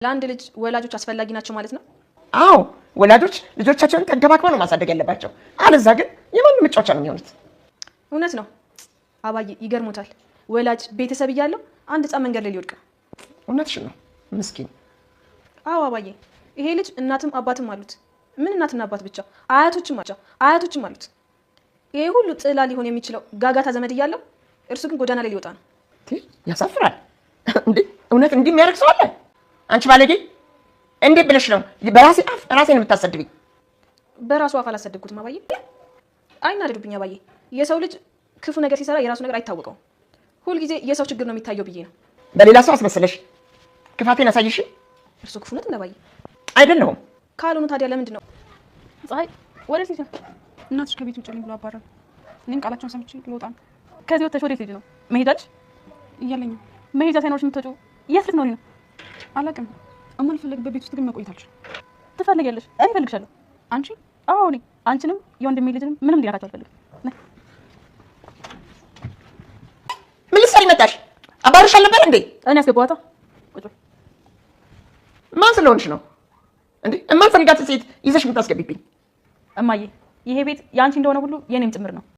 ለአንድ ልጅ ወላጆች አስፈላጊ ናቸው ማለት ነው? አዎ ወላጆች ልጆቻቸውን ተንከባክበው ነው ማሳደግ ያለባቸው። አለዛ ግን የማንም መጫወቻ ነው የሚሆኑት። እውነት ነው አባዬ፣ ይገርሞታል። ወላጅ ቤተሰብ እያለው አንድ ህፃን መንገድ ላይ ሊወድቅ። እውነትሽን ነው ምስኪን። አዎ አባዬ፣ ይሄ ልጅ እናትም አባትም አሉት። ምን እናትና አባት ብቻ፣ አያቶችም አሉት። ይሄ ሁሉ ጥላ ሊሆን የሚችለው ጋጋታ ዘመድ እያለው እርሱ ግን ጎዳና ላይ ሊወጣ ነው። ያሳፍራል እንዴ! እውነት እንዲህ የሚያደርግ ሰው አለ? አንቺ ባለጌ እንዴት ብለሽ ነው በራሴ አፍ ራሴን የምታሰድብኝ? በራሱ አፍ አላሰደብኩትም አባዬ። አይናደዱብኝ አባዬ። የሰው ልጅ ክፉ ነገር ሲሰራ የራሱ ነገር አይታወቀውም። ሁልጊዜ የሰው ችግር ነው የሚታየው ብዬ ነው። በሌላ ሰው አስመስለሽ ክፋቴን አሳይሽ። እርሱ ክፉነት እንደ አባዬ አይደለሁም። ካልሆኑ ታዲያ ለምንድን ነው? ፀሐይ ወደ ሴት እናትሽ ከቤት ውጭ ልኝ ብሎ አባረሩ። እኔም ቃላቸውን ሰምቼ ልወጣ ነው። ከዚህ ወጥተሽ ወዴት ልጅ ነው መሄጃች? እያለኝ መሄጃ ሳይኖርሽ የምትወጪው የት ልትኖሪ ነው? አላውቅም። እማልፈልግበት ቤት ውስጥ ግን መቆየት አልችልም። ትፈልጊያለሽ? እኔ እፈልግሻለሁ። አንቺ? አዎ እኔ አንቺንም የወንድሜ ልጅንም ምንም እንዲያካቸው አልፈልግም። ምን ልትሰሪ መጣሽ? አባርሽ አልነበር እንዴ? እኔ አስገባዋታ። ቁጭ ማን ስለሆንሽ ነው እንዴ የማልፈልጋትን ሴት ይዘሽ የምታስገቢብኝ? እማዬ፣ ይሄ ቤት የአንቺ እንደሆነ ሁሉ የኔም ጭምር ነው።